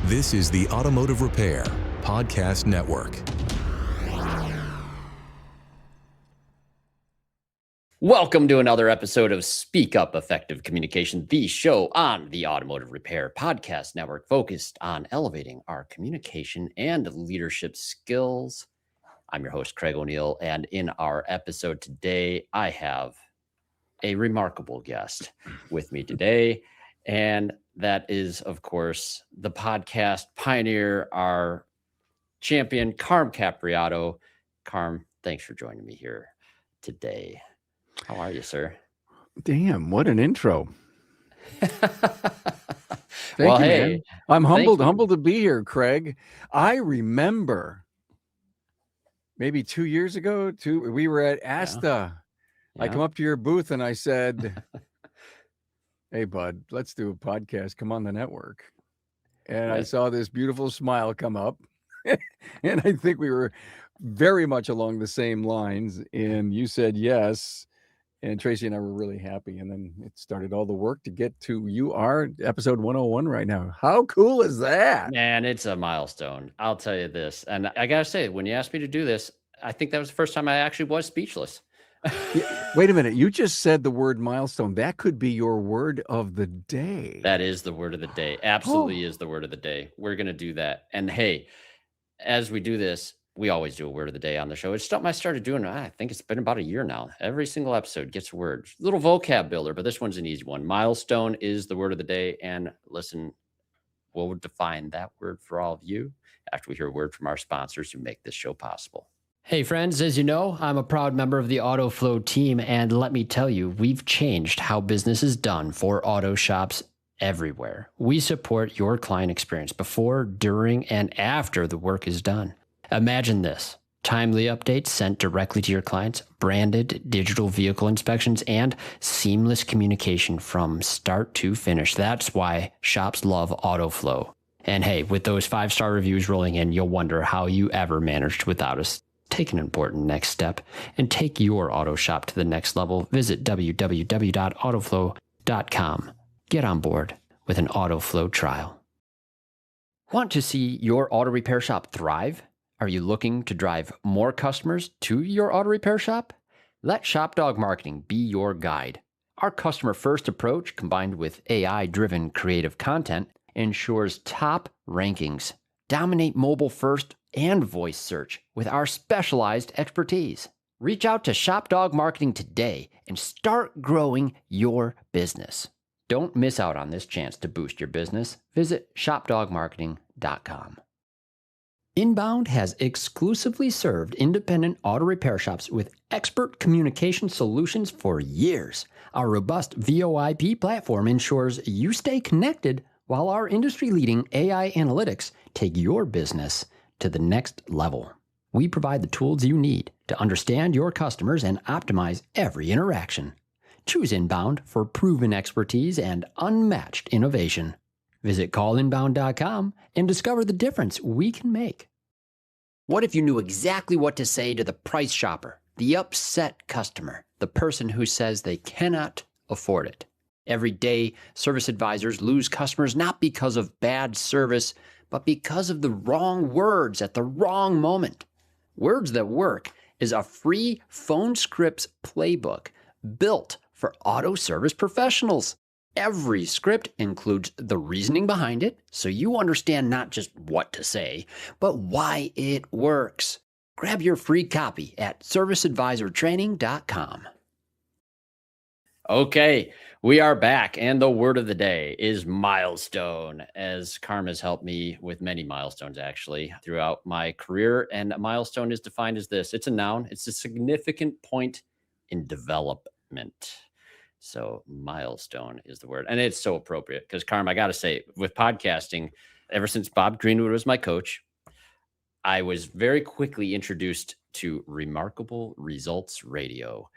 This is the Automotive Repair Podcast Network. Welcome to another episode of Speak Up Effective Communication, the show on the Automotive Repair Podcast Network focused on elevating our communication and leadership skills. I'm your host, Craig O'Neill, and in our episode today, I have a remarkable guest with me today, and that is, of course, the podcast pioneer, our champion, Carm Capriotto. Carm, thanks for joining me here today. How are you, sir? Damn, what an intro. Well, you, hey, man. I'm humbled to be here, Craig. I remember maybe 2 years ago, we were at ASTA. Yeah. I come up to your booth and I said, hey, bud, let's do a podcast. Come on the network. And I saw this beautiful smile come up. And I think we were very much along the same lines. And you said yes. And Tracy and I were really happy. And then it started all the work to get to you are episode 101 right now. How cool is that? Man, it's a milestone. I'll tell you this. And I got to say, when you asked me to do this, I think that was the first time I actually was speechless. Wait a minute. You just said the word milestone. That could be your word of the day. That is the word of the day. Absolutely is the word of the day. We're going to do that. And hey, as we do this, we always do a word of the day on the show. It's something I started doing. I think it's been about a year now. Every single episode gets a word. Little vocab builder, but this one's an easy one. Milestone is the word of the day. And listen, we'll define that word for all of you after we hear a word from our sponsors who make this show possible. Hey friends, as you know, I'm a proud member of the AutoFlow team, and let me tell you, we've changed how business is done for auto shops everywhere. We support your client experience before, during, and after the work is done. Imagine this: timely updates sent directly to your clients, branded digital vehicle inspections, and seamless communication from start to finish. That's why shops love AutoFlow. And hey, with those 5-star reviews rolling in, you'll wonder how you ever managed without us. Take an important next step and take your auto shop to the next level. Visit www.autoflow.com. Get on board with an AutoFlow trial. Want to see your auto repair shop thrive? Are you looking to drive more customers to your auto repair shop? Let ShopDog Marketing be your guide. Our customer-first approach, combined with AI-driven creative content, ensures top rankings. Dominate mobile first and voice search with our specialized expertise. Reach out to ShopDog Marketing today and start growing your business. Don't miss out on this chance to boost your business. Visit shopdogmarketing.com. Inbound has exclusively served independent auto repair shops with expert communication solutions for years. Our robust VoIP platform ensures you stay connected while our industry-leading AI analytics take your business to the next level. We provide the tools you need to understand your customers and optimize every interaction. Choose Inbound for proven expertise and unmatched innovation. Visit callinbound.com and discover the difference we can make. What if you knew exactly what to say to the price shopper, the upset customer, the person who says they cannot afford it? Every day, service advisors lose customers not because of bad service, but because of the wrong words at the wrong moment. Words That Work is a free phone scripts playbook built for auto service professionals. Every script includes the reasoning behind it, so you understand not just what to say, but why it works. Grab your free copy at serviceadvisortraining.com. Okay, we are back, and the word of the day is milestone, as Carm has helped me with many milestones, actually, throughout my career. And a milestone is defined as this. It's a noun. It's a significant point in development. So milestone is the word. And it's so appropriate because, Carm, I got to say, with podcasting, ever since Bob Greenwood was my coach, I was very quickly introduced to Remarkable Results Radio.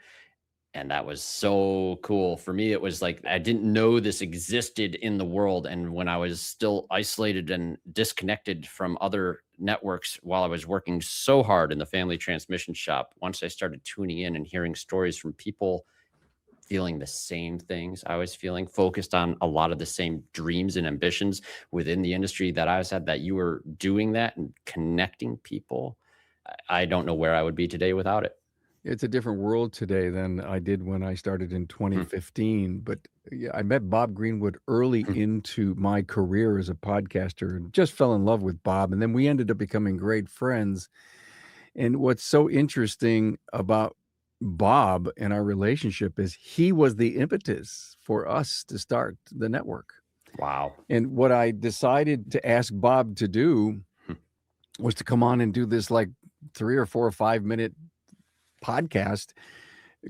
And that was so cool. For me, it was like I didn't know this existed in the world. And when I was still isolated and disconnected from other networks while I was working so hard in the family transmission shop, once I started tuning in and hearing stories from people feeling the same things I was feeling, focused on a lot of the same dreams and ambitions within the industry that I was at, that you were doing that and connecting people, I don't know where I would be today without it. It's a different world today than I did when I started in Hmm. 2015. But yeah, I met Bob Greenwood early into my career as a podcaster and just fell in love with Bob. And then we ended up becoming great friends. And what's so interesting about Bob and our relationship is he was the impetus for us to start the network. Wow. And what I decided to ask Bob to do was to come on and do this like 3 or 4 or 5 minute podcast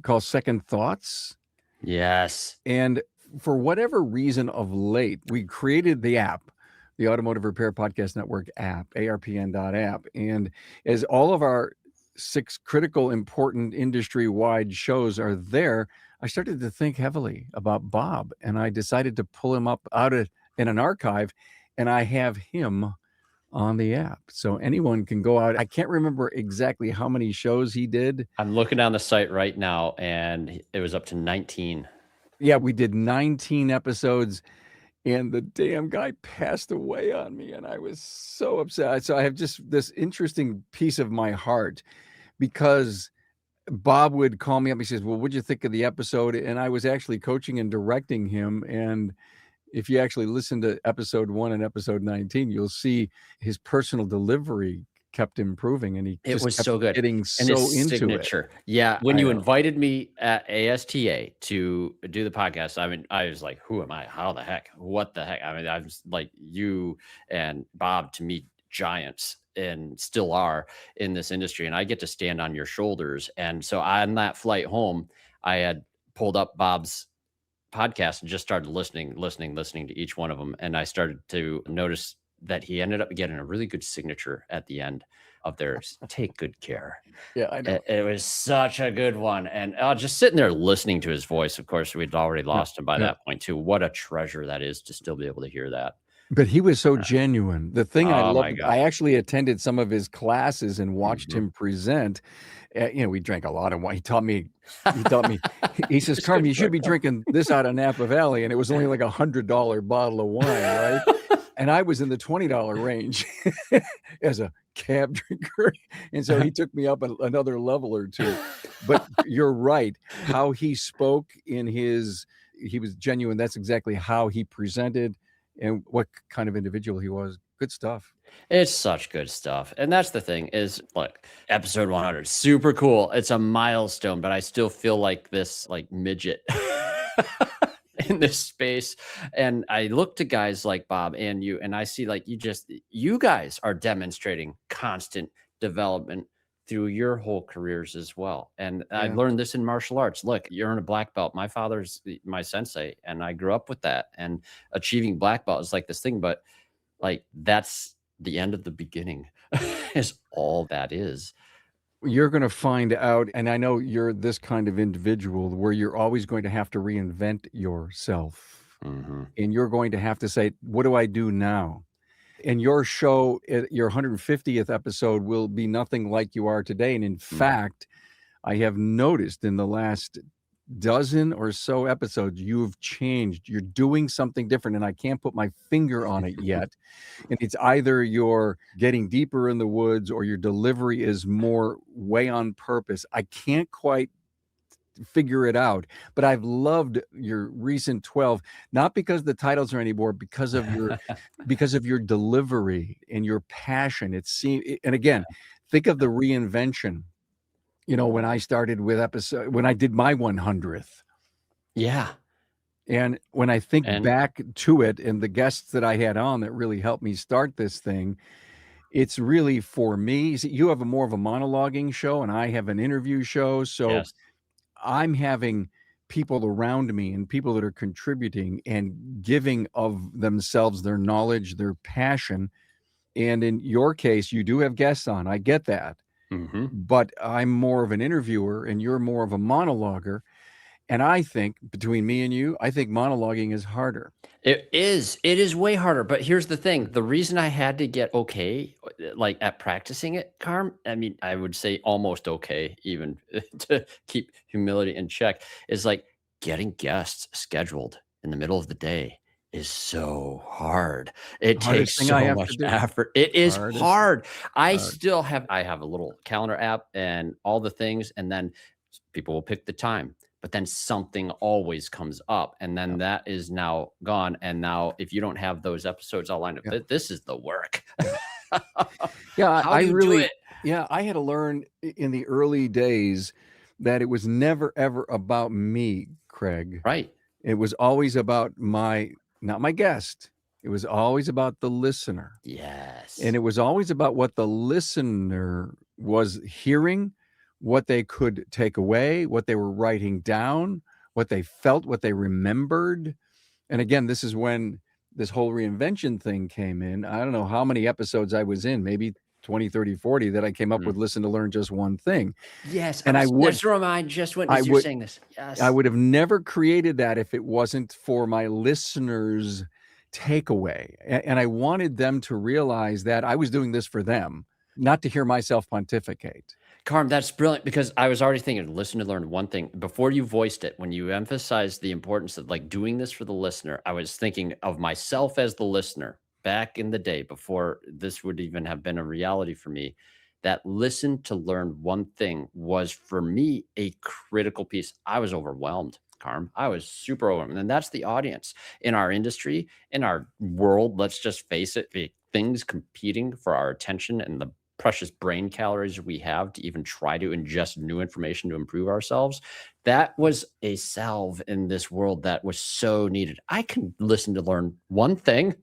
called Second Thoughts. Yes. And for whatever reason of late, we created the app, the Automotive Repair Podcast Network app, ARPN.app. And as all of our 6 critical, important industry-wide shows are there, I started to think heavily about Bob, and I decided to pull him up in an archive, and I have him on the app. So anyone can go out. I can't remember exactly how many shows he did. I'm looking down the site right now, and it was up to 19. Yeah, we did 19 episodes, and the damn guy passed away on me, and I was so upset. So I have just this interesting piece of my heart, because Bob would call me up. He says, well, what'd you think of the episode? And I was actually coaching and directing him. And if you actually listen to episode 1 and episode 19, you'll see his personal delivery kept improving, and he It just was kept so good. getting And so his into it. signature. Yeah. When I you know. invited me at ASTA to do the podcast, I mean, I was like, who am I? How the heck? What the heck? I mean, I was like, you and Bob, to me, giants, and still are in this industry. And I get to stand on your shoulders. And so on that flight home, I had pulled up Bob's podcast and just started listening to each one of them. And I started to notice that he ended up getting a really good signature at the end of theirs. Take good care. Yeah, I know. It was such a good one. And just sitting there listening to his voice, of course, we'd already lost him by that point too. What a treasure that is to still be able to hear that. But he was so genuine. The thing I Oh my loved, God. I actually attended some of his classes and watched him present. We drank a lot of wine. He taught me, he says, Carm, you should be drinking this out of Napa Valley. And it was only like $100 bottle of wine, right? And I was in the $20 range as a cab drinker. And so he took me up another level or two. But you're right. How he spoke he was genuine. That's exactly how he presented and what kind of individual he was. Good stuff. It's such good stuff. And that's the thing is, look, episode 100, super cool. It's a milestone, but I still feel like this like midget in this space. And I look to guys like Bob and you, and I see like you guys are demonstrating constant development through your whole careers as well. And I learned this in martial arts. Look, you're in a black belt. My father's my sensei, and I grew up with that. And achieving black belt is like this thing, but like that's the end of the beginning is all that is. You're going to find out, and I know you're this kind of individual where you're always going to have to reinvent yourself. And you're going to have to say, what do I do now? And your show, your 150th episode, will be nothing like you are today. And in fact, I have noticed in the last dozen or so episodes, you've changed. You're doing something different, and I can't put my finger on it yet. And it's either you're getting deeper in the woods or your delivery is more way on purpose. I can't quite figure it out, but I've loved your recent 12, not because the titles are any more, because of your delivery and your passion. And again, think of the reinvention. When I started with when I did my 100th. Yeah. And when I think back to it and the guests that I had on that really helped me start this thing, it's really for me. See, you have more of a monologuing show and I have an interview show. So I'm having people around me and people that are contributing and giving of themselves, their knowledge, their passion. And in your case, you do have guests on. I get that. But I'm more of an interviewer and you're more of a monologuer. And I think between me and you, I think monologuing is harder. It is way harder. But here's the thing. The reason I had to get okay, like at practicing it, Carm, I mean, I would say almost okay, even to keep humility in check, is like getting guests scheduled in the middle of the day is so hard. It Hardest takes thing I so have to much do. effort. It is Hardest. hard. I Hard. have a little calendar app and all the things, and then people will pick the time, but then something always comes up, and then Yep. that is now gone. And now if you don't have those episodes all lined up, Yep. this is the work. Yeah. Yeah, How I do you do really, it? yeah, I had to learn in the early days that it was never ever about me, Craig. Right. It was always about not my guest. It was always about the listener. Yes. And it was always about what the listener was hearing, what they could take away, what they were writing down, what they felt, what they remembered. And again, this is when this whole reinvention thing came in. I don't know how many episodes I was in, maybe 20, 30, 40, that I came up with listen to learn just one thing. Yes. And That's where I just went I as you're would, saying this. Yes. I would have never created that if it wasn't for my listeners' takeaway. And I wanted them to realize that I was doing this for them, not to hear myself pontificate. Carm, that's brilliant, because I was already thinking, listen to learn one thing. Before you voiced it, when you emphasized the importance of like doing this for the listener, I was thinking of myself as the listener back in the day before this would even have been a reality for me. That listen to learn one thing was for me a critical piece. I was overwhelmed, Carm. I was super overwhelmed. And that's the audience in our industry, in our world. Let's just face it, things competing for our attention and the precious brain calories we have to even try to ingest new information to improve ourselves. That was a salve in this world that was so needed. I can listen to learn one thing.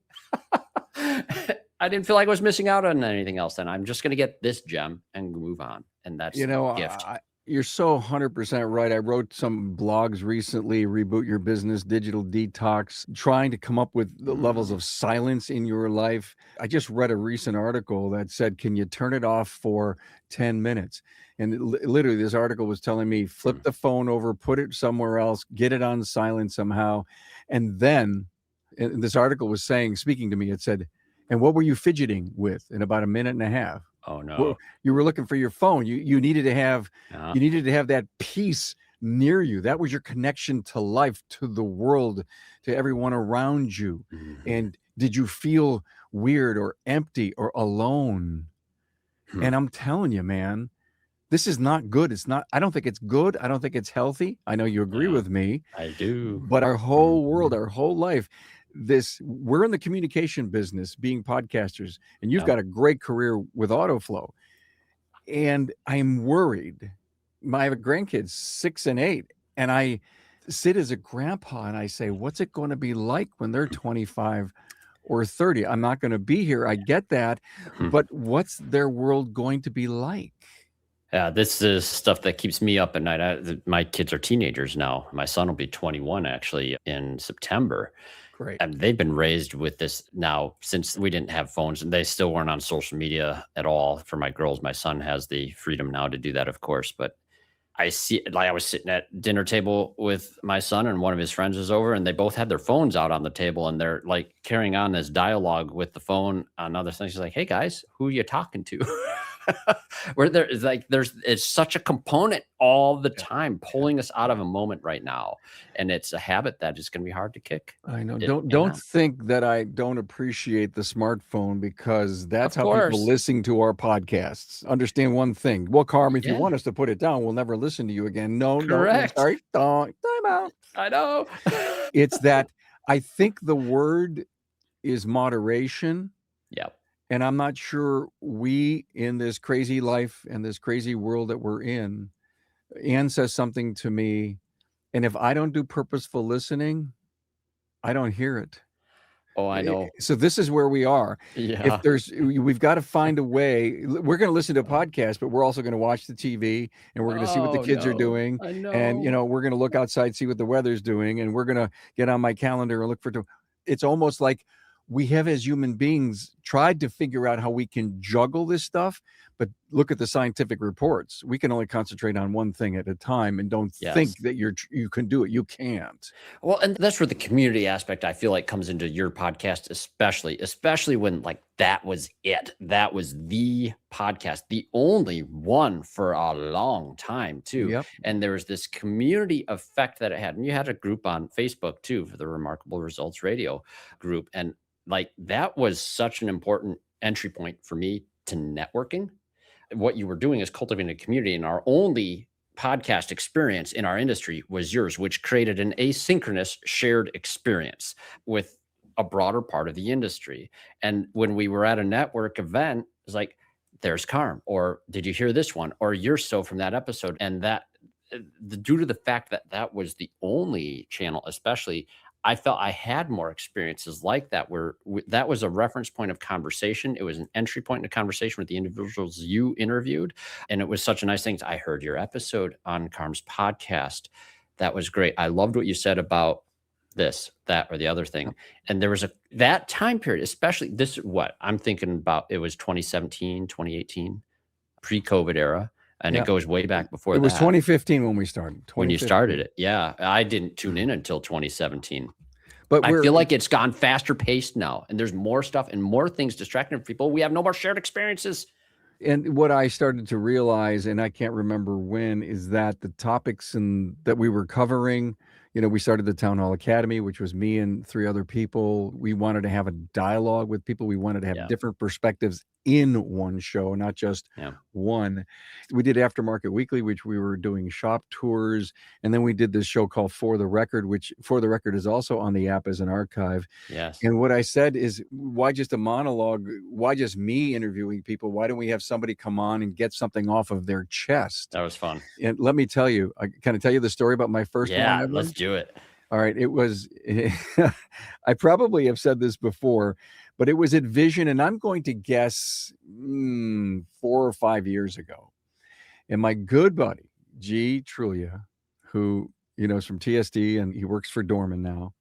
I didn't feel like I was missing out on anything else. Then I'm just going to get this gem and move on. And that's the gift. You're so 100% right. I wrote some blogs recently, Reboot Your Business, Digital Detox, trying to come up with the levels of silence in your life. I just read a recent article that said, can you turn it off for 10 minutes? And literally this article was telling me, flip the phone over, put it somewhere else, get it on silent somehow. And then this article was saying, speaking to me, it said, and what were you fidgeting with in about a minute and a half? Oh no. Well, you were looking for your phone. You needed to have that peace near you. That was your connection to life, to the world, to everyone around you. And did you feel weird or empty or alone? And I'm telling you, man, this is not good. I don't think it's good. I don't think it's healthy. I know you agree with me. I do. But our whole world, our whole life, we're in the communication business, being podcasters, and you've got a great career with AutoFlow. And I'm worried. I have grandkids 6 and 8, and I sit as a grandpa and I say, what's it going to be like when they're 25 or 30? I'm not going to be here. I get that. But what's their world going to be like? Yeah, this is stuff that keeps me up at night. My kids are teenagers now. My son will be 21 actually in September. Great. And they've been raised with this now since we didn't have phones, and they still weren't on social media at all. For my girls, my son has the freedom now to do that, of course. But I see, like, I was sitting at dinner table with my son and one of his friends was over, and they both had their phones out on the table, and they're like carrying on this dialogue with the phone on other things. He's like, hey guys, who are you talking to? Where it's such a component all the time, pulling us out of a moment right now. And it's a habit that is going to be hard to kick. I know. Don't think that I don't appreciate the smartphone, because that's how people listen to our podcasts. Understand one thing. Well, Carm, if you want us to put it down, we'll never listen to you again. No, correct. No, sorry. Time out. I know. It's that I think the word is moderation. Yep. And I'm not sure we, in this crazy life and this crazy world that we're in, Ann says something to me, and if I don't do purposeful listening, I don't hear it. Oh, I know. So this is where we are. Yeah. We've got to find a way. We're going to listen to a podcast, but we're also going to watch the TV, and we're going to see what the kids are doing. I know. And, we're going to look outside, see what the weather's doing, and we're going to get on my calendar and look for. It's almost like we have, as human beings, tried to figure out how we can juggle this stuff, but look at the scientific reports. We can only concentrate on one thing at a time and don't think that you can do it. You can't. Well, and that's where the community aspect, I feel like, comes into your podcast, especially when like that was it. That was the podcast, the only one for a long time too. Yep. And there was this community effect that it had. And you had a group on Facebook too for the Remarkable Results Radio group. And like that was such an important entry point for me to networking. What you were doing is cultivating a community, and our only podcast experience in our industry was yours, which created an asynchronous shared experience with a broader part of the industry. And when we were at a network event, it's like, there's Carm, or did you hear this one? Or you're so from that episode. And that due to the fact that that was the only channel, especially, I felt I had more experiences like that, where that was a reference point of conversation. It was an entry point into conversation with the individuals you interviewed. And it was such a nice thing. I heard your episode on Carm's podcast. That was great. I loved what you said about this, that, or the other thing. And there was that time period, especially this, what I'm thinking about, it was 2017, 2018, pre-COVID era. And it goes way back before that. It was 2015 when we started. When you started it. Yeah. I didn't tune in until 2017. But I feel like it's gone faster paced now. And there's more stuff and more things distracting people. We have no more shared experiences. And what I started to realize, and I can't remember when, is that the topics that we were covering, we started the Town Hall Academy, which was me and 3 other people. We wanted to have a dialogue with people. We wanted to have different perspectives in one show, not just one. We did Aftermarket Weekly, which we were doing shop tours. And then we did this show called For the Record, which For the Record is also on the app as an archive. Yes. And what I said is, why just a monologue? Why just me interviewing people? Why don't we have somebody come on and get something off of their chest? That was fun. And let me tell you, can I tell you the story about my first one? Yeah, let's do it. All right. It was, I probably have said this before, but it was at Vision, and I'm going to guess 4 or 5 years ago. And my good buddy, G. Trulia, who, is from TSD and he works for Dorman now,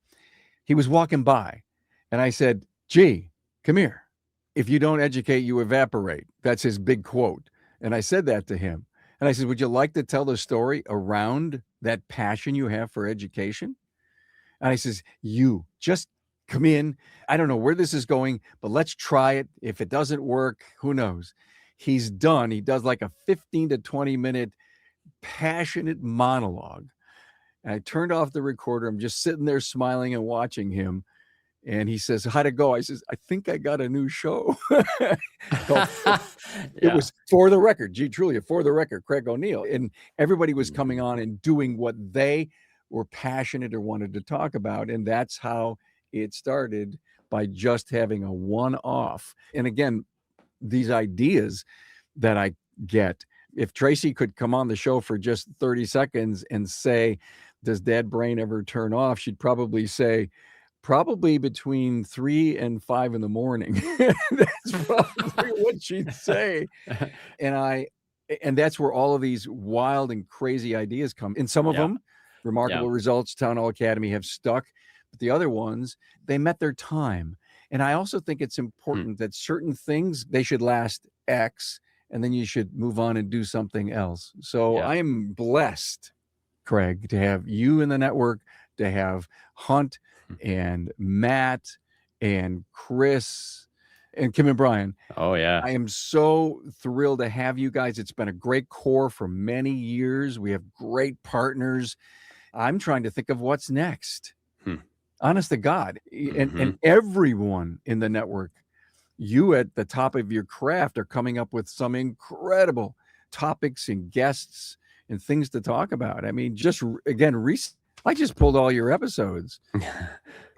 he was walking by and I said, G, come here. If you don't educate, you evaporate. That's his big quote. And I said that to him. And I said, would you like to tell the story around that passion you have for education? And I says, you just come in. I don't know where this is going, but let's try it. If it doesn't work, who knows? He's done. He does like a 15 to 20 minute passionate monologue. And I turned off the recorder. I'm just sitting there smiling and watching him. And he says, how'd it go? I says, I think I got a new show. It was For the Record, G. Trulia, For the Record, Craig O'Neill. And everybody was coming on and doing what they were passionate or wanted to talk about. And that's how it started, by just having a one-off. And again, these ideas that I get, if Tracy could come on the show for just 30 seconds and say, does Dad Brain ever turn off? She'd probably say, probably between 3 and 5 in the morning. That's probably what she'd say. And that's where all of these wild and crazy ideas come. And some of them, Remarkable Results, Town Hall Academy, have stuck. But the other ones, they met their time. And I also think it's important that certain things, they should last X, and then you should move on and do something else. So I am blessed, Craig, to have you in the network, to have Hunt and Matt and Chris and Kim and Brian. Oh, yeah. I am so thrilled to have you guys. It's been a great core for many years. We have great partners. I'm trying to think of what's next. Honest to God. And everyone in the network, you at the top of your craft, are coming up with some incredible topics and guests and things to talk about. I mean, just again, I just pulled all your episodes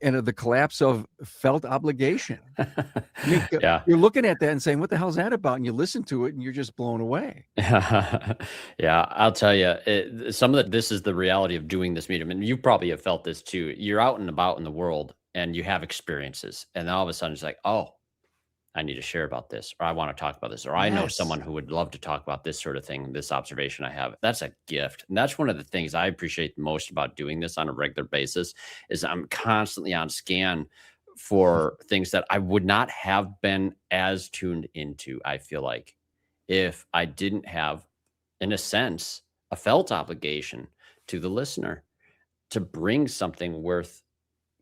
and the collapse of felt obligation. I mean, you're looking at that and saying, what the hell is that about? And you listen to it and you're just blown away. Yeah, I'll tell you, this is the reality of doing this medium. And you probably have felt this too. You're out and about in the world and you have experiences. And then all of a sudden it's like, oh, I need to share about this, or I want to talk about this, or I know someone who would love to talk about this sort of thing, this observation I have. That's a gift. And that's one of the things I appreciate most about doing this on a regular basis, is I'm constantly on scan for things that I would not have been as tuned into, I feel like, if I didn't have, in a sense, a felt obligation to the listener to bring something worth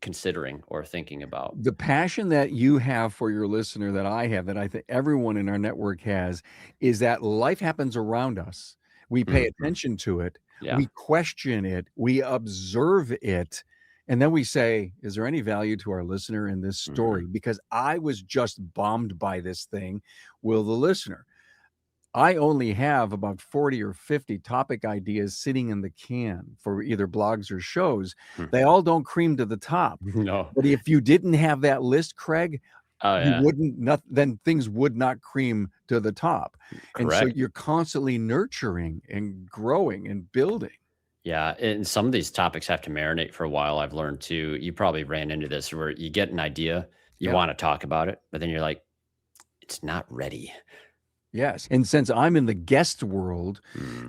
considering or thinking about. The passion that you have for your listener, that I have, that I think everyone in our network has, is that life happens around us. We pay attention to it. Yeah. We question it. We observe it. And then we say, is there any value to our listener in this story? Because I was just bombed by this thing. Will the listener? I only have about 40 or 50 topic ideas sitting in the can for either blogs or shows. They all don't cream to the top. No. But if you didn't have that list, Craig, Oh, you yeah. wouldn't, then things would not cream to the top. And so Correct. you're constantly nurturing and growing and building. Yeah, and some of these topics have to marinate for a while. I've learned too. You probably ran into this where you get an idea, you want to talk about it, but then you're like, it's not ready. Yes. And since I'm in the guest world,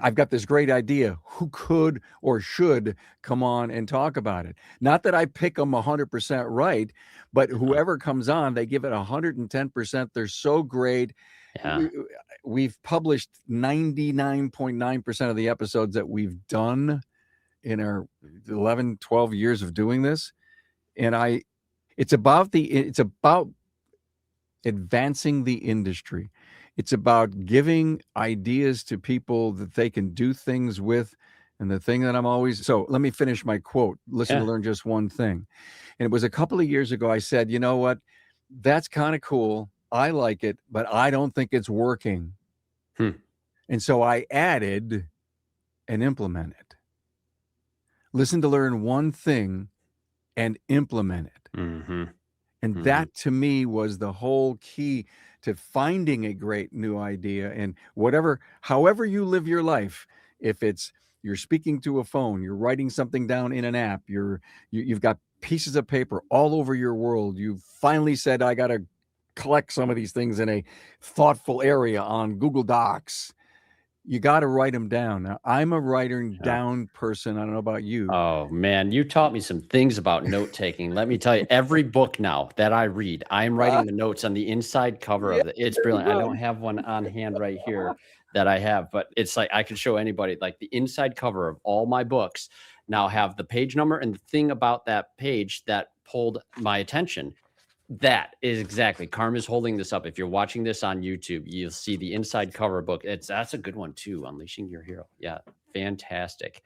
I've got this great idea. Who could or should come on and talk about it? Not that I pick them 100% right, but whoever comes on, they give it 110%. They're so great. Yeah. We've published 99.9% of the episodes that we've done in our 11, 12 years of doing this. And it's about advancing the industry. It's about giving ideas to people that they can do things with. And the thing that so let me finish my quote. Listen to learn just one thing. And it was a couple of years ago. I said, you know what? That's kind of cool. I like it, but I don't think it's working. And so I added and implement it. Listen to learn one thing and implement it. And that to me was the whole key to finding a great new idea. And however you live your life, if it's you're speaking to a phone, you're writing something down in an app, you've got pieces of paper all over your world. You've finally said, I got to collect some of these things in a thoughtful area on Google Docs. You got to write them down. Now, I'm a writing down person. I don't know about you. Oh, man, you taught me some things about note taking. Let me tell you, every book now that I read, I'm writing the notes on the inside cover of it. It's brilliant. I don't have one on hand right here that I have, but it's like I could show anybody, like the inside cover of all my books now have the page number and the thing about that page that pulled my attention. That is exactly. Carm is holding this up. If you're watching this on YouTube, you'll see the inside cover book. That's a good one too. Unleashing Your Hero. Yeah, fantastic.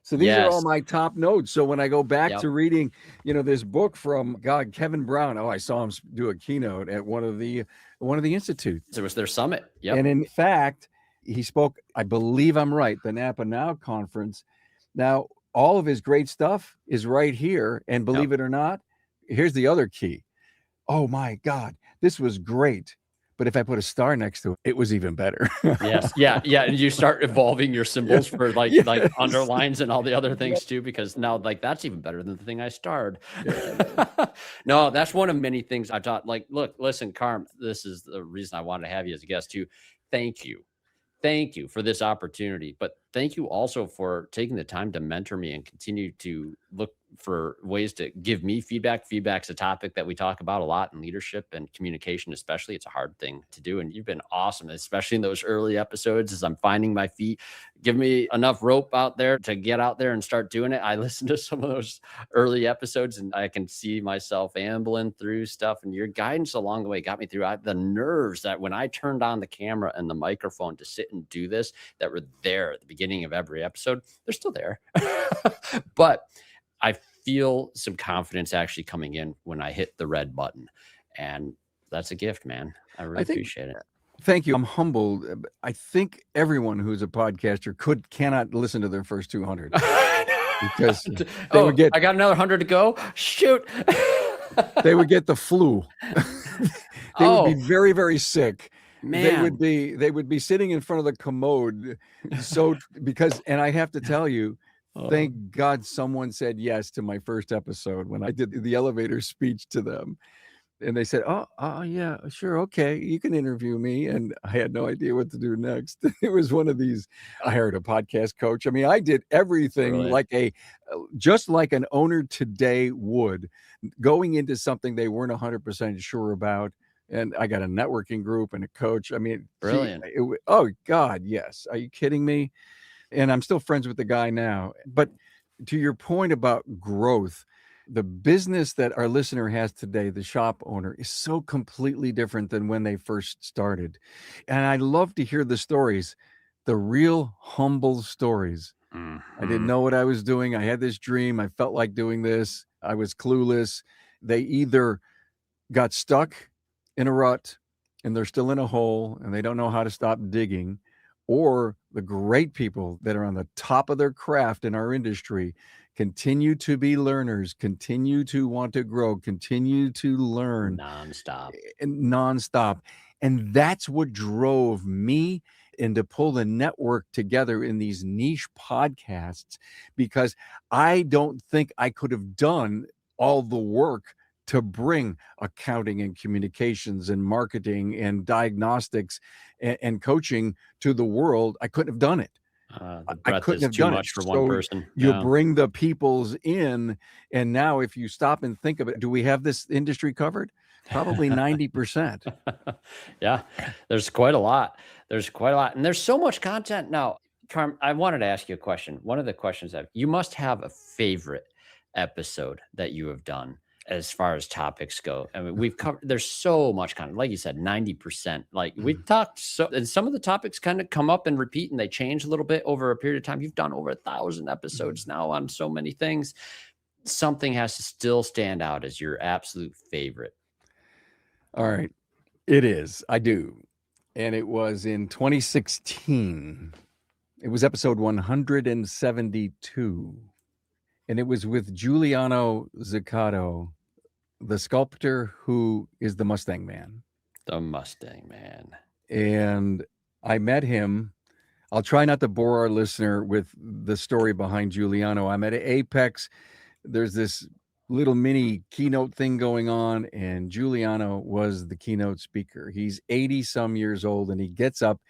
So these are all my top notes. So when I go back to reading, this book from Kevin Brown. Oh, I saw him do a keynote at one of the institutes. It was their summit. Yep. And in fact, he spoke, I believe I'm right, the Napa Now conference. Now, all of his great stuff is right here. And believe it or not, here's the other key. Oh my God, this was great. But if I put a star next to it, it was even better. Yes. Yeah. Yeah. And you start evolving your symbols for like underlines and all the other things too, because now that's even better than the thing I starred. No, that's one of many things I taught. Like, look, listen, Carm, this is the reason I wanted to have you as a guest too. Thank you. Thank you for this opportunity. But thank you also for taking the time to mentor me and continue to look for ways to give me feedback. Feedback's a topic that we talk about a lot in leadership and communication, especially. It's a hard thing to do. And you've been awesome, especially in those early episodes as I'm finding my feet. Give me enough rope out there to get out there and start doing it. I listened to some of those early episodes and I can see myself ambling through stuff, and your guidance along the way got me through the nerves that when I turned on the camera and the microphone to sit and do this, that were there at the beginning of every episode. They're still there, but I feel some confidence actually coming in when I hit the red button, and that's a gift, man. I really appreciate it. Thank you. I'm humbled. I think everyone who's a podcaster cannot listen to their first 200 because they would get. I got another 100 to go. Shoot. They would get the flu. They would be very, very sick. Man. They would be sitting in front of the commode. And I have to tell you, thank God someone said yes to my first episode when I did the elevator speech to them. And they said, oh, yeah, sure. Okay. You can interview me. And I had no idea what to do next. It was one of these, I hired a podcast coach. I mean, I did everything Brilliant. just like an owner today would, going into something they weren't 100% sure about. And I got a networking group and a coach. I mean, Brilliant. oh God, yes. Are you kidding me? And I'm still friends with the guy now. But to your point about growth, the business that our listener has today, the shop owner, is so completely different than when they first started. And I love to hear the stories, the real humble stories. I didn't know what I was doing. I had this dream. I felt like doing this. I was clueless. They either got stuck in a rut and they're still in a hole and they don't know how to stop digging, or the great people that are on the top of their craft in our industry continue to be learners, continue to want to grow, continue to learn nonstop. And that's what drove me and to pull the network together in these niche podcasts, because I don't think I could have done all the work to bring accounting and communications and marketing and diagnostics and coaching to the world. I couldn't have done it. The I breadth couldn't is have too done much it. for one person. You bring the peoples in, and now if you stop and think of it, do we have this industry covered? Probably 90%. Yeah, there's quite a lot. And there's so much content now. Carm, I wanted to ask you a question. One of the questions that you must have a favorite episode that you have done as far as topics go. I mean, we've covered, there's so much content, like you said, 90%. Like we've talked, and some of the topics kind of come up and repeat and they change a little bit over a period of time. You've done over 1,000 episodes now on so many things. Something has to still stand out as your absolute favorite. All right. It is. I do. And it was in 2016. It was episode 172. And it was with Giuliano Zaccato, the sculptor who is the Mustang Man. The Mustang Man. And I met him. I'll try not to bore our listener with the story behind Giuliano. I'm at Apex. There's this little mini keynote thing going on, and Giuliano was the keynote speaker. He's 80 some years old, and he gets up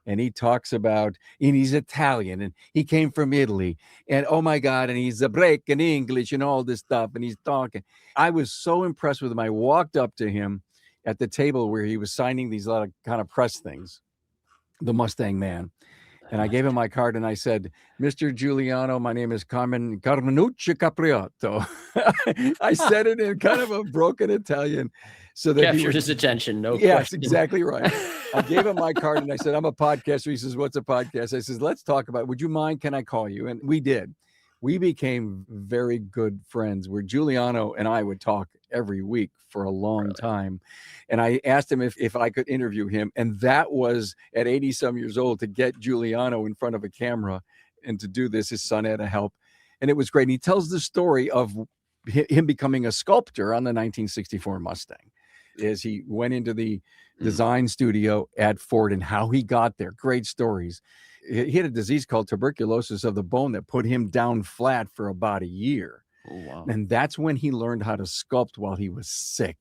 and he talks about, and he's Italian, and he came from Italy, and oh my God, and he's a break in English and all this stuff, and he's talking. I was so impressed with him. I walked up to him at the table where he was signing these lot of kind of press things, the Mustang Man. And I gave him my card and I said, Mr. Giuliano, my name is Carm Capriotto. I said it in kind of a broken Italian. So that captured his attention. No yes, question. Exactly right. I gave him my card and I said, I'm a podcaster. He says, what's a podcast? I says, let's talk about it. Would you mind? Can I call you? And we did. We became very good friends where Giuliano and I would talk every week for a long time. And I asked him if I could interview him. And that was at 80 some years old, to get Giuliano in front of a camera and to do this. His son had to help. And it was great. And he tells the story of him becoming a sculptor on the 1964 Mustang as he went into the design studio at Ford and how he got there. Great stories. He had a disease called tuberculosis of the bone that put him down flat for about a year. Oh, wow. And that's when he learned how to sculpt while he was sick.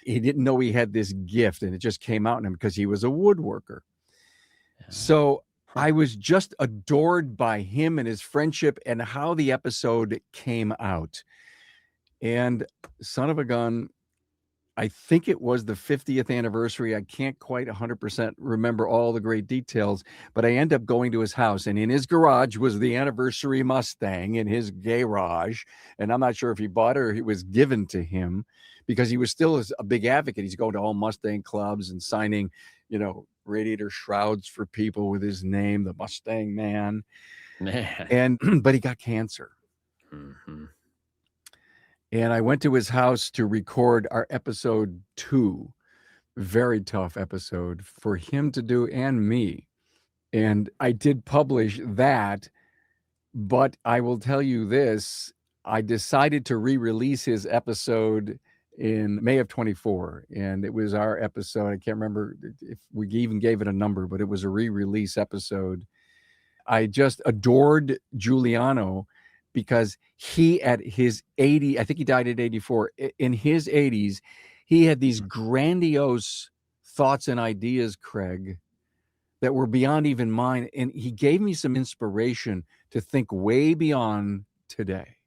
He didn't know he had this gift, and it just came out in him because he was a woodworker. Yeah. So I was just adored by him and his friendship and how the episode came out. And son of a gun, I think it was the 50th anniversary. I can't quite 100% remember all the great details, but I end up going to his house, and in his garage was the anniversary Mustang in his garage. And I'm not sure if he bought it or it was given to him, because he was still a big advocate. He's going to all Mustang clubs and signing, radiator shrouds for people with his name, the Mustang Man. But he got cancer. Mm-hmm. And I went to his house to record our episode 2, very tough episode for him to do and me. And I did publish that, but I will tell you this, I decided to re-release his episode in May of 24. And it was our episode. I can't remember if we even gave it a number, but it was a re-release episode. I just adored Giuliano, because he, at his 80, I think he died at 84, in his 80s, he had these grandiose thoughts and ideas, Craig, that were beyond even mine. And he gave me some inspiration to think way beyond today.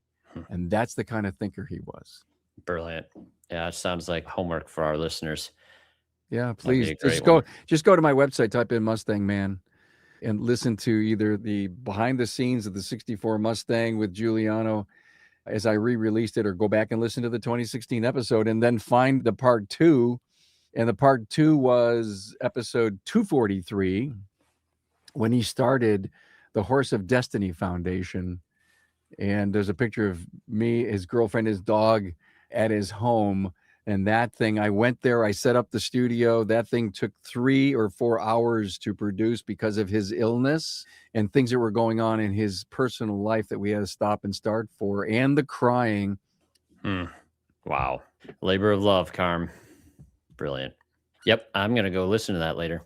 And that's the kind of thinker he was. Brilliant. Yeah, it sounds like homework for our listeners. Yeah, That'd be please a great one. just go to my website, type in Mustang Man, and listen to either the behind the scenes of the 64 Mustang with Giuliano as I re-released it, or go back and listen to the 2016 episode and then find the part 2. And the part 2 was episode 243, when he started the Horse of Destiny Foundation. And there's a picture of me, his girlfriend, his dog at his home. And that thing, I went there, I set up the studio. That thing took 3 or 4 hours to produce because of his illness and things that were going on in his personal life that we had to stop and start for, and the crying. Wow. Labor of love, Carm. Brilliant. Yep. I'm going to go listen to that later.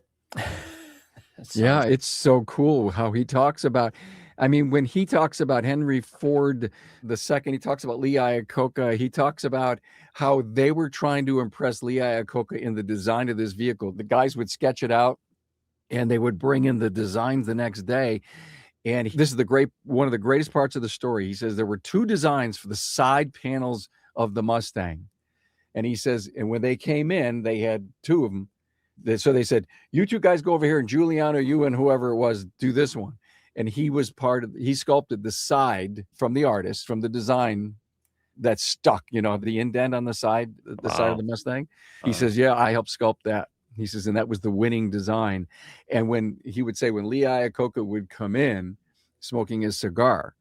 Yeah, it's so cool how he talks about, I mean, when he talks about Henry Ford II, he talks about Lee Iacocca, he talks about how they were trying to impress Lee Iacocca in the design of this vehicle. The guys would sketch it out and they would bring in the designs the next day. And this is one of the greatest parts of the story. He says there were 2 designs for the side panels of the Mustang. And he says, and when they came in, they had 2 of them. So they said, you 2 guys go over here, and Giuliano, you and whoever it was, do this one. And he sculpted the side from the artist, from the design that stuck, the indent on the side, side of the Mustang. He says, yeah, I helped sculpt that. He says, and that was the winning design. And when Lee Iacocca would come in smoking his cigar,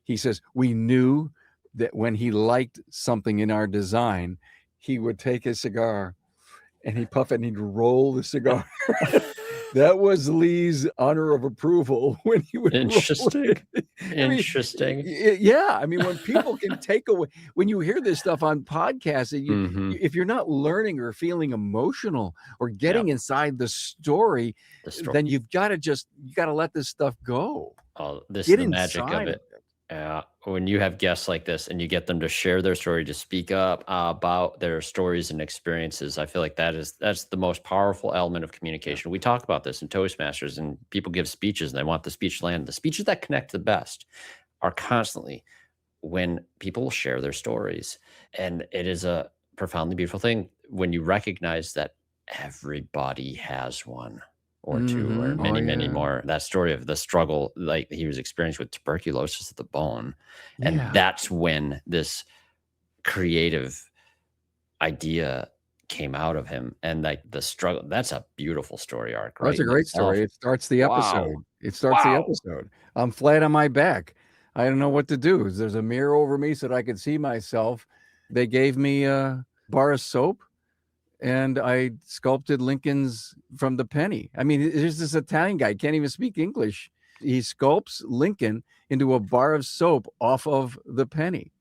he says, we knew that when he liked something in our design, he would take his cigar and he'd puff it and he'd roll the cigar. That was Lee's honor of approval when he would. Interesting. Yeah. I mean, when people can take away, when you hear this stuff on podcasts, if you're not learning or feeling emotional or getting inside the story, then you've got to let this stuff go. Oh, this is the magic of it. Yeah, when you have guests like this and you get them to share their story, to speak up about their stories and experiences, I feel like that's the most powerful element of communication. We talk about this in Toastmasters, and people give speeches and they want the speech to land. The speeches that connect the best are constantly when people share their stories. And it is a profoundly beautiful thing when you recognize that everybody has one or 2 or many more. That story of the struggle, like he was experiencing with tuberculosis of the bone. And that's when this creative idea came out of him. And like the struggle, that's a beautiful story arc. Right? That's a great story. It starts the episode. The episode. I'm flat on my back. I don't know what to do. There's a mirror over me so that I could see myself. They gave me a bar of soap, and I sculpted Lincoln's from the penny. I mean, there's this Italian guy, can't even speak English. He sculpts Lincoln into a bar of soap off of the penny.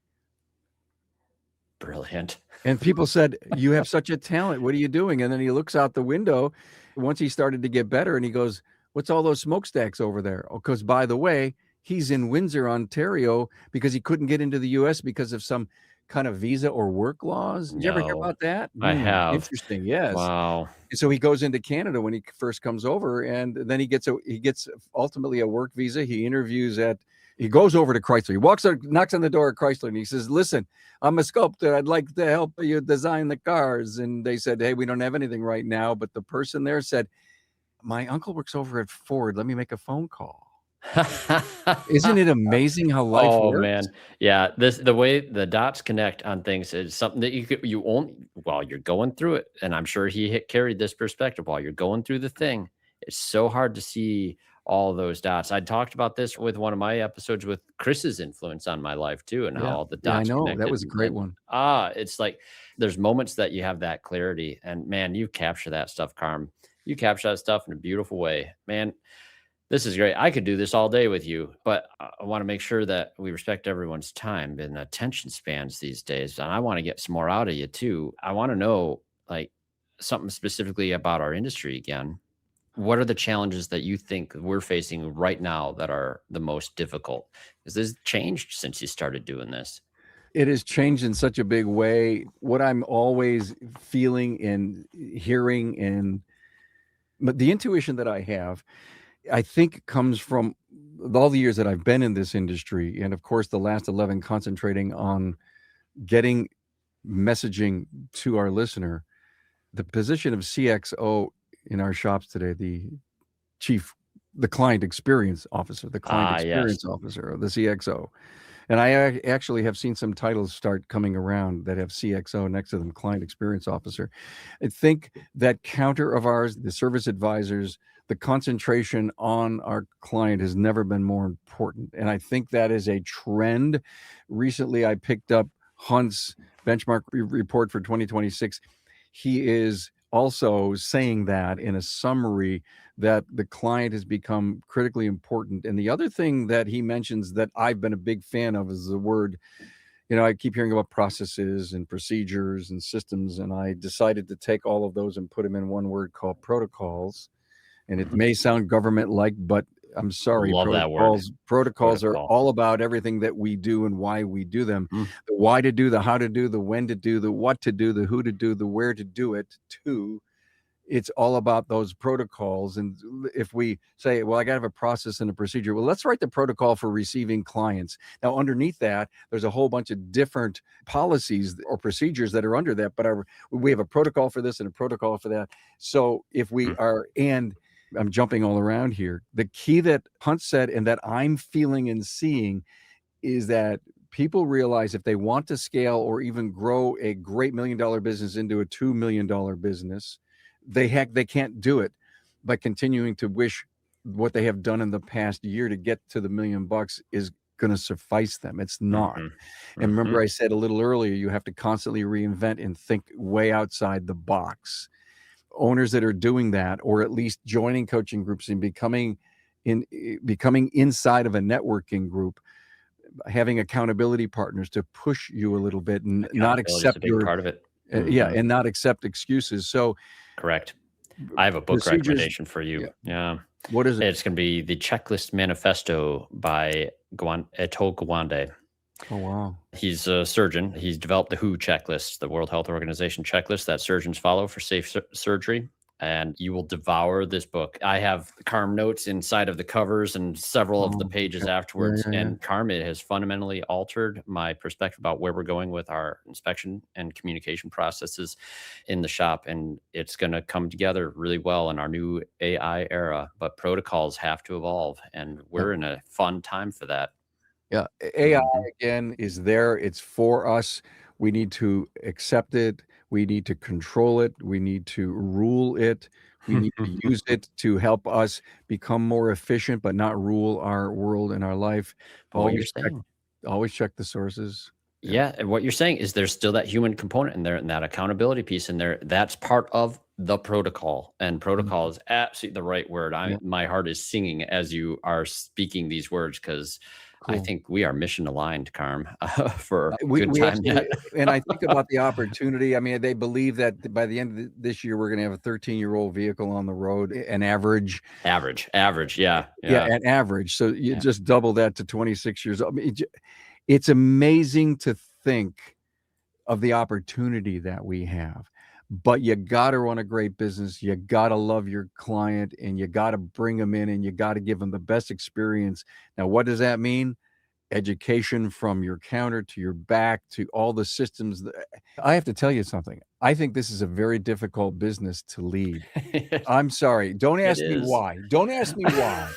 Brilliant. And people said, you have such a talent. What are you doing? And then he looks out the window once he started to get better, and he goes, what's all those smokestacks over there? Oh, because by the way, he's in Windsor, Ontario, because he couldn't get into the U.S. because of some kind of visa or work laws. Did you ever hear about that? I have. Interesting. Yes. Wow. And so he goes into Canada when he first comes over, and then he gets ultimately a work visa. He goes over to Chrysler. He knocks on the door at Chrysler, and he says, listen, I'm a sculptor. I'd like to help you design the cars. And they said, hey, we don't have anything right now. But the person there said, my uncle works over at Ford. Let me make a phone call. Isn't it amazing how life works? Oh man, yeah. The way the dots connect on things is something that you only while you're going through it, and I'm sure he carried this perspective while you're going through the thing. It's so hard to see all those dots. I talked about this with one of my episodes with Chris's influence on my life too, and how all the dots. I know connected. That was a great one. It's like there's moments that you have that clarity, and man, you capture that stuff, Carm. You capture that stuff in a beautiful way, man. This is great. I could do this all day with you, but I want to make sure that we respect everyone's time and attention spans these days. And I want to get some more out of you too. I want to know like something specifically about our industry again. What are the challenges that you think we're facing right now that are the most difficult? Because this changed since you started doing this. It has changed in such a big way. What I'm always feeling and hearing, but the intuition that I have, I think comes from all the years that I've been in this industry. And of course, the last 11 concentrating on getting messaging to our listener. The position of CXO in our shops today, the client experience officer, the client experience officer, or the CXO. And I actually have seen some titles start coming around that have CXO next to them, client experience officer. I think that counter of ours, the service advisors, the concentration on our client has never been more important. And I think that is a trend. Recently, I picked up Hunt's benchmark report for 2026. He is also saying that in a summary, that the client has become critically important. And the other thing that he mentions that I've been a big fan of is the word, I keep hearing about processes and procedures and systems, and I decided to take all of those and put them in one word called protocols. And it may sound government-like, but I'm sorry. Love that word. Protocols are all about everything that we do and why we do them. The why to do, the how to do, the when to do, the what to do, the who to do, the where to do it to. It's all about those protocols. And if we say, well, I got to have a process and a procedure, well, let's write the protocol for receiving clients. Now, underneath that, there's a whole bunch of different policies or procedures that are under that, but we have a protocol for this and a protocol for that. So if we are, and I'm jumping all around here, the key that Hunt said and that I'm feeling and seeing is that people realize if they want to scale or even grow a great $1 million business into a $2 million business, they can't do it by continuing to wish what they have done in the past year to get to the $1 million is going to suffice them. It's not. And remember, I said a little earlier, you have to constantly reinvent and think way outside the box. Owners that are doing that, or at least joining coaching groups and becoming inside of a networking group, having accountability partners to push you a little bit and not accept your part of it. And not accept excuses. So correct. I have a book recommendation for you. Yeah. What is it? It's going to be the Checklist Manifesto by Eto Gawande. Oh, wow. He's a surgeon. He's developed the WHO checklist, the World Health Organization checklist that surgeons follow for safe surgery. And you will devour this book. I have Carm notes inside of the covers and several of the pages afterwards. And Carm, it has fundamentally altered my perspective about where we're going with our inspection and communication processes in the shop. And it's going to come together really well in our new AI era. But protocols have to evolve. And we're in a fun time for that. Yeah. AI, again, is there. It's for us. We need to accept it. We need to control it. We need to rule it. We need to use it to help us become more efficient, but not rule our world and our life. Always check the sources. Yeah. And what you're saying is there's still that human component in there and that accountability piece in there. That's part of the protocol. And protocol is absolutely the right word. My heart is singing as you are speaking these words, because I think we are mission aligned, Carm, for a good time yet. And I think about the opportunity. I mean, they believe that by the end of this year, we're going to have a 13-year-old vehicle on the road, an average. Average. Yeah, an average. So you just double that to 26 years old. I mean, it's amazing to think of the opportunity that we have. But you got to run a great business. You got to love your client, and you got to bring them in, and you got to give them the best experience. Now, what does that mean? Education from your counter to your back to all the systems. I have to tell you something. I think this is a very difficult business to lead. I'm sorry. Don't ask me why. Don't ask me why.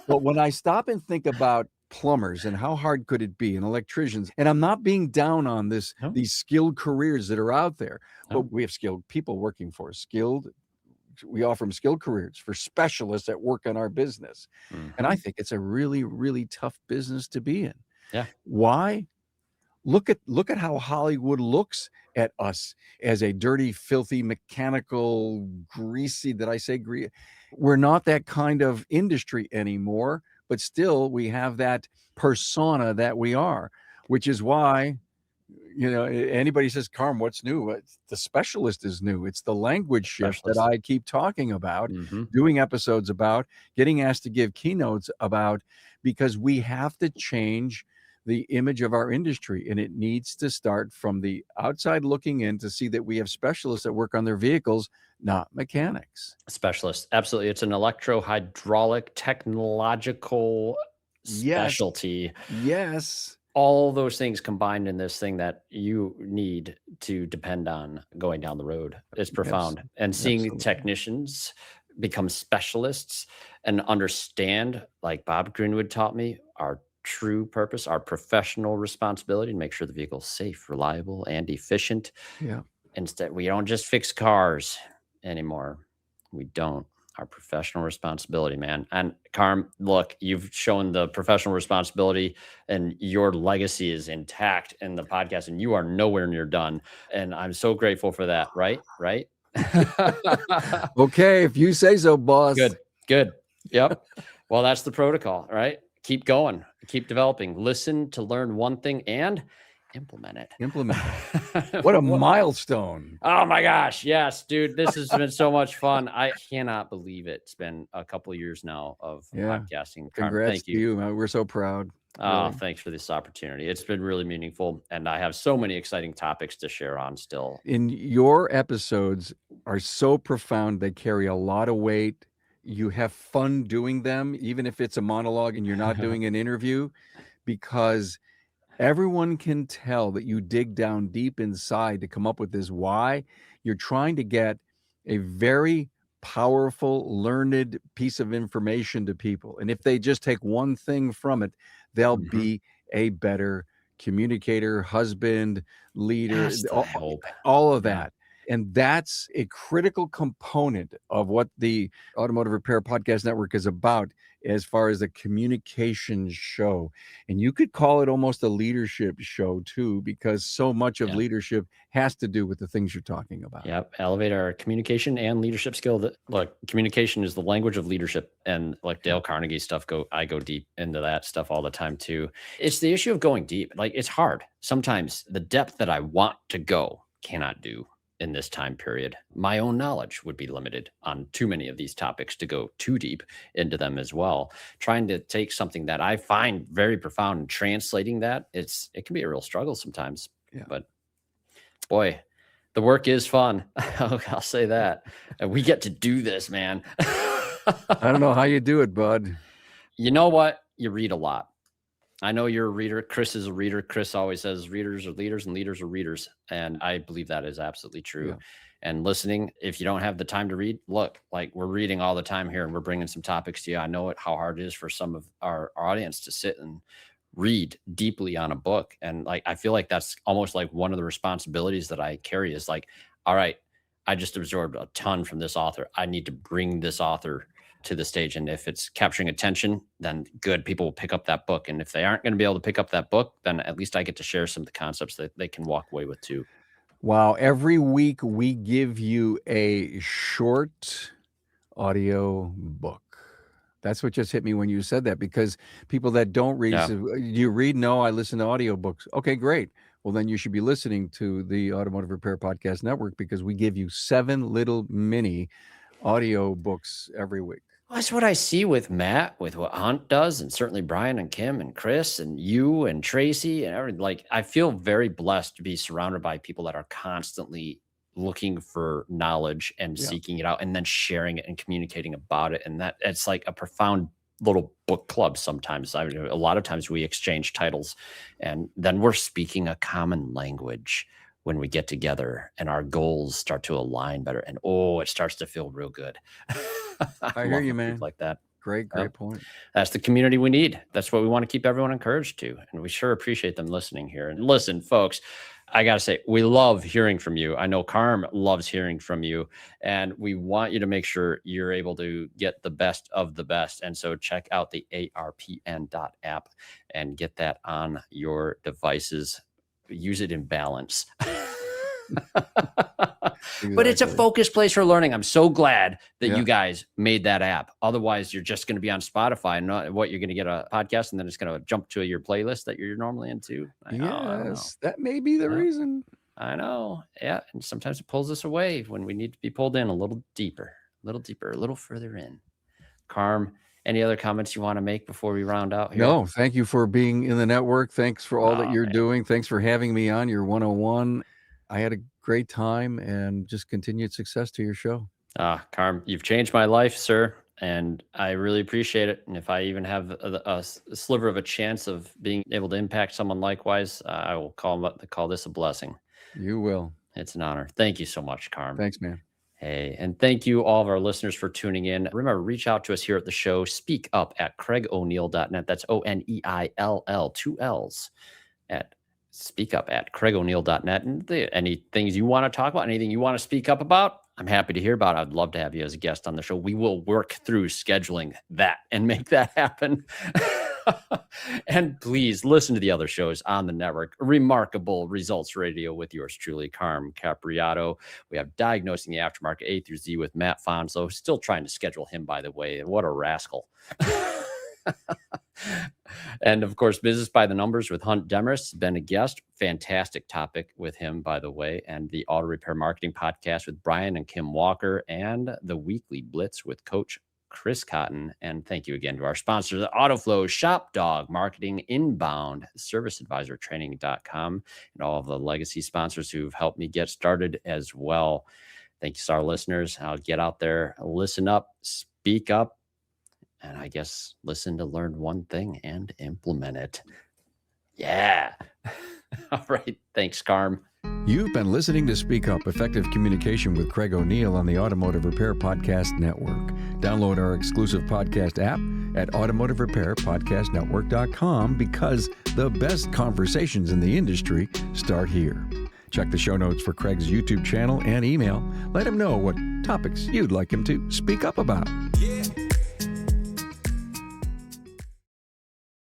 But when I stop and think about plumbers and how hard could it be, and electricians, and I'm not being down on these skilled careers that are out there, but we have skilled people working for us. We offer them skilled careers for specialists that work on our business. And I think it's a really, really tough business to be in. Yeah. Why? Look at how Hollywood looks at us as a dirty, filthy, mechanical, greasy. Did I say greasy? We're not that kind of industry anymore, but still we have that persona that we are, which is why, anybody says, Carm, what's new? The specialist is new. It's the language shift that I keep talking about, doing episodes about, getting asked to give keynotes about, because we have to change the image of our industry. And it needs to start from the outside looking in to see that we have specialists that work on their vehicles, not mechanics. Specialists. Absolutely. It's an electro-hydraulic technological specialty. Yes. All those things combined in this thing that you need to depend on going down the road. It's profound. And seeing technicians become specialists and understand, like Bob Greenwood taught me, our true purpose, our professional responsibility to make sure the vehicle is safe, reliable, and efficient. Yeah. Instead, we don't just fix cars anymore. We don't. Our professional responsibility, man. And Carm, look, you've shown the professional responsibility and your legacy is intact in the podcast and you are nowhere near done. And I'm so grateful for that. Right? Okay. If you say so, boss. Good. Yep. Well, that's the protocol, right? Keep going, keep developing, listen to learn one thing and implement it. What a milestone. Oh my gosh. Yes, dude. This has been so much fun. I cannot believe it. It's been a couple of years now of podcasting. Congrats thank to you, man. We're so proud. Oh, really. Thanks for this opportunity. It's been really meaningful. And I have so many exciting topics to share on still. And your episodes are so profound. They carry a lot of weight. You have fun doing them, even if it's a monologue and you're not doing an interview, because everyone can tell that you dig down deep inside to come up with this why. You're trying to get a very powerful, learned piece of information to people. And if they just take one thing from it, they'll be a better communicator, husband, leader, all of that. And that's a critical component of what the Automotive Repair Podcast Network is about as far as a communication show. And you could call it almost a leadership show too, because so much of leadership has to do with the things you're talking about. Yep. Elevate our communication and leadership skill. That, look, communication is the language of leadership. And like Dale Carnegie stuff, I go deep into that stuff all the time too. It's the issue of going deep. Like, it's hard. Sometimes the depth that I want to go cannot do in this time period. My own knowledge would be limited on too many of these topics to go too deep into them as well. Trying to take something that I find very profound and translating that, it can be a real struggle sometimes. Yeah. But boy, the work is fun. I'll say that. And we get to do this, man. I don't know how you do it, bud. You know what? You read a lot. I know you're a reader. Chris is a reader. Chris always says readers are leaders and leaders are readers. And I believe that is absolutely true. Yeah. And listening, if you don't have the time to read, look, like, we're reading all the time here and we're bringing some topics to you. I know how hard it is for some of our audience to sit and read deeply on a book. And like, I feel like that's almost like one of the responsibilities that I carry is like, all right, I just absorbed a ton from this author. I need to bring this author to the stage. And if it's capturing attention, then good, people will pick up that book. And if they aren't going to be able to pick up that book, then at least I get to share some of the concepts that they can walk away with too. Wow. Every week we give you a short audio book. That's what just hit me when you said that, because people that don't read, do you read? No, I listen to audiobooks. Okay, great. Well, then you should be listening to the Automotive Repair Podcast Network, because we give you 7 little mini audio books every week. Well, that's what I see with Matt, with what Hunt does, and certainly Brian and Kim and Chris and you and Tracy and everything. Like, I feel very blessed to be surrounded by people that are constantly looking for knowledge and seeking it out and then sharing it and communicating about it. And that it's like a profound little book club sometimes. A lot of times we exchange titles and then we're speaking a common language when we get together and our goals start to align better. And it starts to feel real good. I hear you, man. Like that. Great point. That's the community we need. That's what we want to keep everyone encouraged to. And we sure appreciate them listening here. And listen, folks, I got to say, we love hearing from you. I know Carm loves hearing from you, and we want you to make sure you're able to get the best of the best. And so check out the ARPN.app and get that on your devices. Use it in balance. Exactly. But it's a focused place for learning. I'm so glad that you guys made that app. Otherwise, you're just going to be on Spotify and not what you're going to get a podcast, and then it's going to jump to your playlist that you're normally into. Yes, that may be the reason. I know. Yeah. And sometimes it pulls us away when we need to be pulled in a little deeper, a little further in. Carm, Any other comments you want to make before we round out here? No, thank you for being in the network. Thanks for all that you're doing. Thanks for having me on your 101. I had a great time and just continued success to your show. Carm, you've changed my life, sir, and I really appreciate it. And if I even have a sliver of a chance of being able to impact someone likewise, I will call this a blessing. You will. It's an honor. Thank you so much, Carm. Thanks, man. Hey, and thank you all of our listeners for tuning in. Remember, reach out to us here at the show. Speak up at CraigO'Neill.net. That's ONEILL, 2 L's, at speak up at CraigO'Neill.net. And any things you want to talk about, anything you want to speak up about, I'm happy to hear about it. I'd love to have you as a guest on the show. We will work through scheduling that and make that happen. And please listen to the other shows on the network. Remarkable Results Radio with yours truly, Carm Capriotto. We have Diagnosing the Aftermarket A through Z with Matt Fonso. Still trying to schedule him, by the way. What a rascal. And of course, Business by the Numbers with Hunt Demarest. Been a guest. Fantastic topic with him, by the way. And the Auto Repair Marketing Podcast with Brian and Kim Walker. And the Weekly Blitz with Coach Chris Cotton. And thank you again to our sponsors, AutoFlow, Shop Dog Marketing, Inbound, ServiceAdvisorTraining.com, and all of the legacy sponsors who've helped me get started as well. Thank you, star listeners. I'll get out there, listen up, speak up, and I guess listen to learn one thing and implement it. Yeah. All right. Thanks, Carm. You've been listening to Speak Up, Effective Communication with Craig O'Neill on the Automotive Repair Podcast Network. Download our exclusive podcast app at automotiverepairpodcastnetwork.com because the best conversations in the industry start here. Check the show notes for Craig's YouTube channel and email. Let him know what topics you'd like him to speak up about.